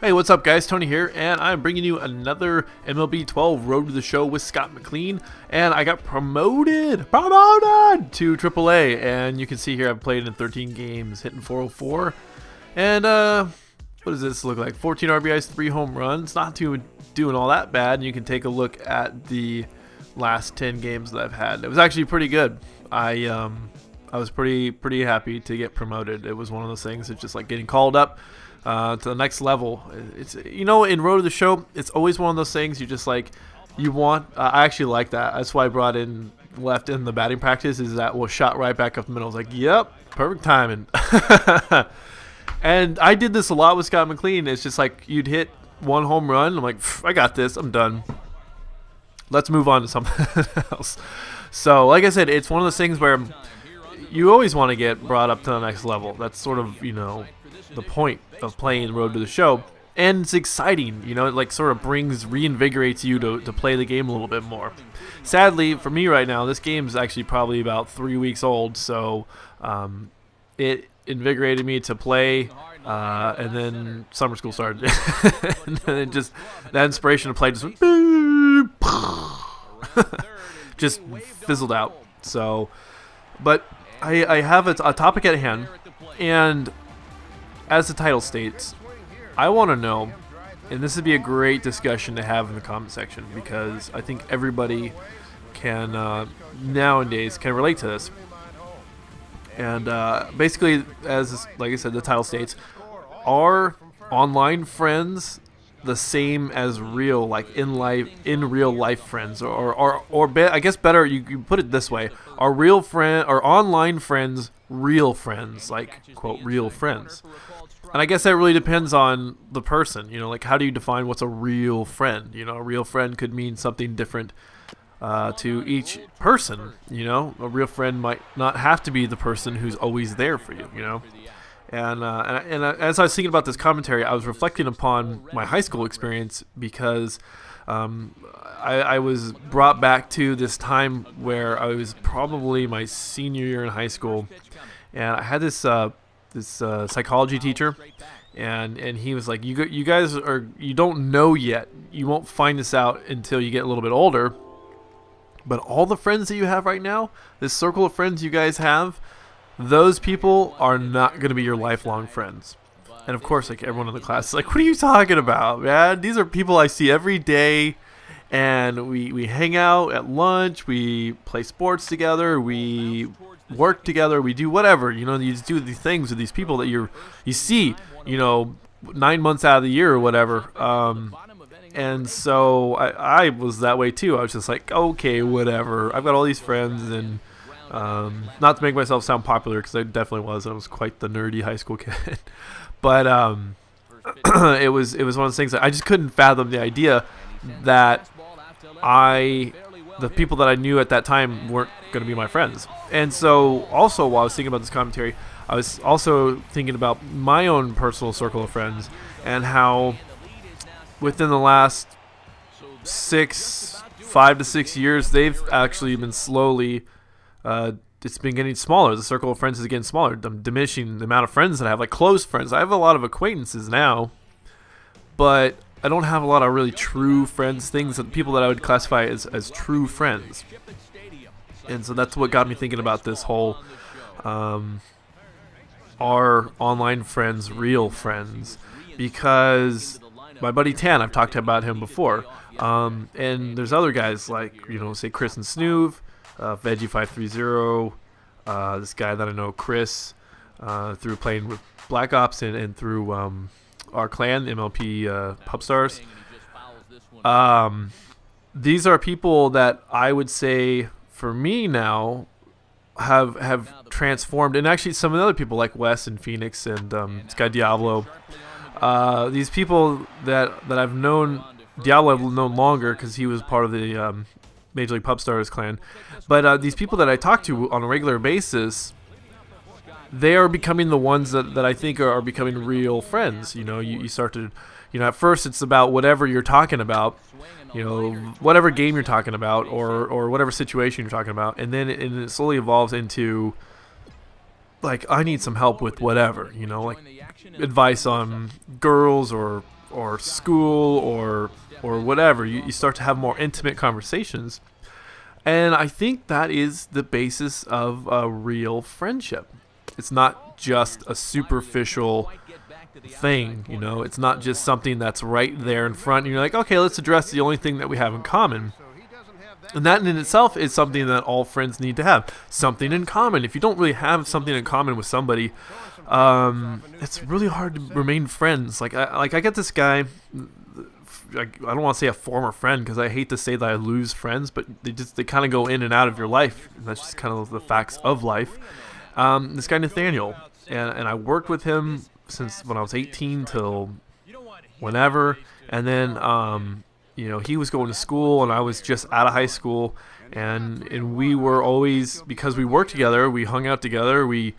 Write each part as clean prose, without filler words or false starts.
Hey, what's up guys? Tony here, and I'm bringing you another MLB 12 Road to the Show with Scott McLean, and I got promoted to AAA, and you can see here I've played in 13 games, hitting 404, and what does this look like? 14 RBIs, 3 home runs, not doing all that bad, and you can take a look at the last 10 games that I've had. It was actually pretty good. I was pretty happy to get promoted. It was one of those things, it's just like getting called up to the next level. It's, you know, in Road to the Show, it's always one of those things you just like, you want. I actually like that. That's why I brought in left in the batting practice, is that was shot right back up the middle. I was like, yep, perfect timing. And I did this a lot with Scott McLean. It's just like you'd hit one home run, I'm like, I got this, I'm done. Let's move on to something else. So like I said, it's one of those things where you always want to get brought up to the next level. That's sort of, you know, the point of playing Road to the Show, and it's exciting. You know, it like sort of reinvigorates you to play the game a little bit more. Sadly for me right now, this game is actually probably about 3 weeks old, so it invigorated me to play, and then summer school started, and then it just, that inspiration to play just went, just fizzled out. So, but I have a topic at hand, and as the title states, I want to know, and this would be a great discussion to have in the comment section, because I think everybody can nowadays can relate to this. And basically, as like I said, the title states, are online friends the same as real, like in real life friends, or I guess better, you put it this way: are online friends real friends, like quote real friends? And I guess that really depends on the person, you know, like how do you define what's a real friend? You know, a real friend could mean something different to each person. You know, a real friend might not have to be the person who's always there for you, you know. And as I was thinking about this commentary, I was reflecting upon my high school experience, because I was brought back to this time where I was probably my senior year in high school, and I had this psychology teacher, and he was like, you guys you don't know yet, you won't find this out until you get a little bit older, but all the friends that you have right now, this circle of friends you guys have, those people are not going to be your lifelong friends. And of course, like, everyone in the class is like, what are you talking about, man? These are people I see every day, and we hang out at lunch, we play sports together, we work together, we do whatever, you know, you just do these things with these people that you see, you know, 9 months out of the year or whatever. And so I was that way too. I was just like, okay, whatever, I've got all these friends, and not to make myself sound popular, because I definitely was. I was quite the nerdy high school kid. But it was one of those things that I just couldn't fathom the idea that the people that I knew at that time weren't going to be my friends. And so also, while I was thinking about this commentary, I was also thinking about my own personal circle of friends, and how within the last 5 to 6 years, they've actually been slowly, it's been getting smaller. The circle of friends is getting smaller. I'm diminishing the amount of friends that I have, like close friends. I have a lot of acquaintances now, but I don't have a lot of really true friends, people that I would classify as true friends. And so that's what got me thinking about this whole, are online friends real friends? Because my buddy Tan, I've talked about him before, and there's other guys like, you know, say Chris and Snoove, Veggie530, this guy that I know, Chris, through playing with Black Ops and through our clan, MLP Pupstars. These are people that I would say, for me now, have transformed, and actually some of the other people like Wes and Phoenix and this guy Diablo. These people that I've known, Diablo I've known longer because he was part of the Major League Pupstars clan. But these people that I talk to on a regular basis, they are becoming the ones that I think are becoming real friends. You know, you start to, you know, at first it's about whatever you're talking about, you know, whatever game you're talking about, or whatever situation you're talking about, and then it slowly evolves into, like, I need some help with whatever, you know, like advice on girls or or school or whatever. You start to have more intimate conversations. And I think that is the basis of a real friendship. It's not just a superficial thing, you know. It's not just something that's right there in front and you're like, okay, let's address the only thing that we have in common. And that in itself is something that all friends need to have. Something in common. If you don't really have something in common with somebody, it's really hard to remain friends. Like I get this guy, I don't want to say a former friend because I hate to say that I lose friends, but they kind of go in and out of your life. And that's just kind of the facts of life. This guy Nathaniel, and I worked with him since when I was 18 till whenever, and then you know, he was going to school and I was just out of high school, and we were always, because we worked together, we hung out together, we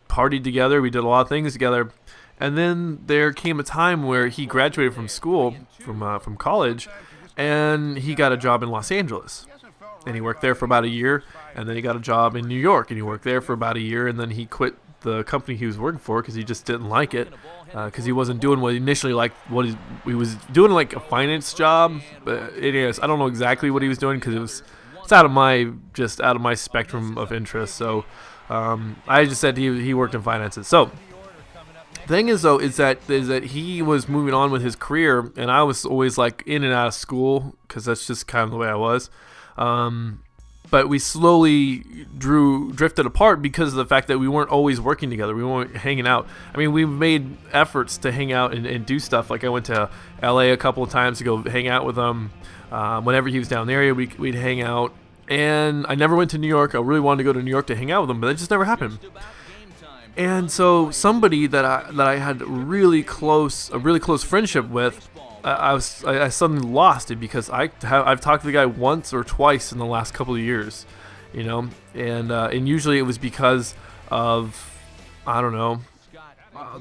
partied together, we did a lot of things together. And then there came a time where he graduated from school, from college, and he got a job in Los Angeles. And he worked there for about a year, and then he got a job in New York, and he worked there for about a year, and then he quit the company he was working for because he just didn't like it, because he wasn't doing what he initially liked. What he was doing, like a finance job. But anyways, I don't know exactly what he was doing because it's out of my spectrum of interest. So I just said he worked in finances. So the thing is, though, is that he was moving on with his career, and I was always like in and out of school because that's just kind of the way I was. But we slowly drifted apart because of the fact that we weren't always working together. We weren't hanging out. I mean, we made efforts to hang out and do stuff. Like I went to LA a couple of times to go hang out with him. Whenever he was down there, we'd hang out. And I never went to New York. I really wanted to go to New York to hang out with him, but that just never happened. And so somebody that I had a really close friendship with, I suddenly lost it because I've talked to the guy once or twice in the last couple of years, you know, and usually it was because of, I don't know,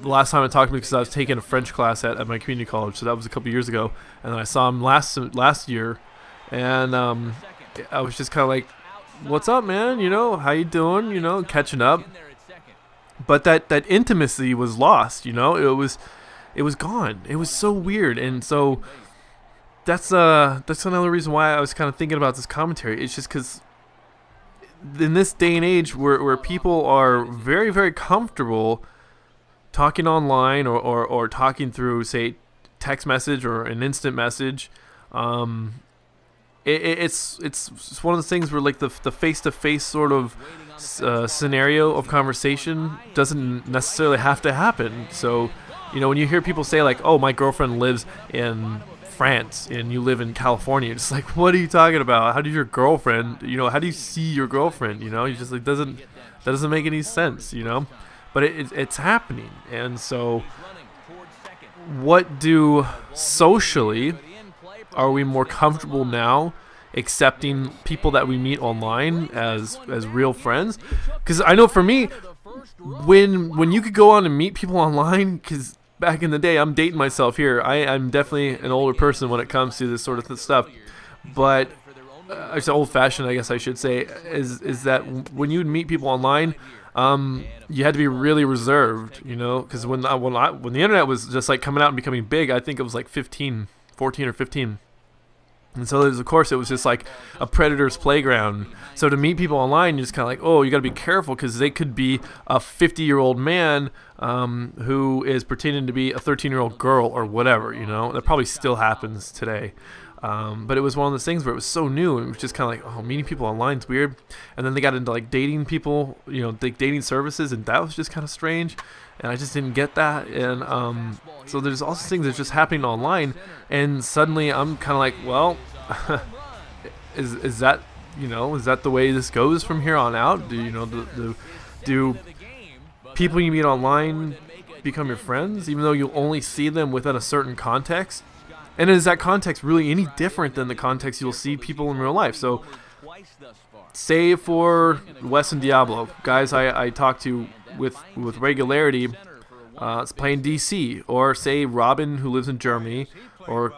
the last time I talked to him because I was taking a French class at my community college, so that was a couple of years ago, and then I saw him last year, and I was just kind of like, what's up, man, you know, how you doing, you know, catching up. But that intimacy was lost, you know. It was gone. It was so weird, and so that's another reason why I was kind of thinking about this commentary. It's just because in this day and age, where people are very, very comfortable talking online or talking through, say, text message or an instant message, it's one of those things where like the face-to-face sort of scenario of conversation doesn't necessarily have to happen. So, you know, when you hear people say like, "Oh, my girlfriend lives in France and you live in California," it's like, what are you talking about? How does your girlfriend, you know, how do you see your girlfriend? You know, you just like that doesn't make any sense, you know. But it's happening, and so what do socially are we more comfortable now accepting people that we meet online as real friends? Because I know for me, when you could go on and meet people online, because back in the day, I'm dating myself here, I'm definitely an older person when it comes to this sort of stuff, but it's old-fashioned, I guess I should say, is that when you would meet people online, you had to be really reserved, you know, because when the internet was just like coming out and becoming big, I think it was like 14 or 15. And so, of course, it was just like a predator's playground. So to meet people online, you're just kind of like, oh, you got to be careful because they could be a 50-year-old man who is pretending to be a 13-year-old girl or whatever, you know. That probably still happens today. But it was one of those things where it was so new, and it was just kind of like, oh, meeting people online is weird. And then they got into like dating people, you know, like dating services, and that was just kind of strange. And I just didn't get that. And so there's all these things that's just happening online, and suddenly I'm kind of like, well, is that, you know, is that the way this goes from here on out? Do you know, do people you meet online become your friends, even though you only see them within a certain context? And is that context really any different than the context you'll see people in real life? So, say for Wes and Diablo, guys I talk to with regularity, it's playing DC, or say Robin, who lives in Germany, or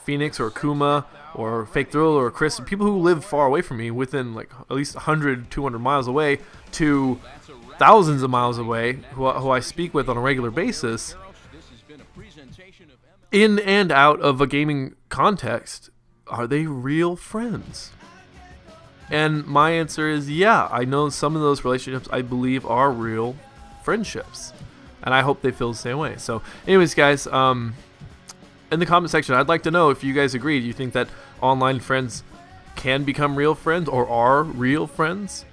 Phoenix, or Kuma, or Fake Thrill, or Chris, people who live far away from me, within like at least 100, 200 miles away, to thousands of miles away, who I speak with on a regular basis. in and out of a gaming context, are they real friends? And my answer is yeah. I know some of those relationships I believe are real friendships, and I hope they feel the same way. So anyways, guys, in the comment section, I'd like to know if you guys agree. Do you think that online friends can become real friends or are real friends?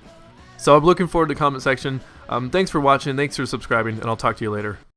So I'm looking forward to the comment section. Thanks for watching, thanks for subscribing, and I'll talk to you later.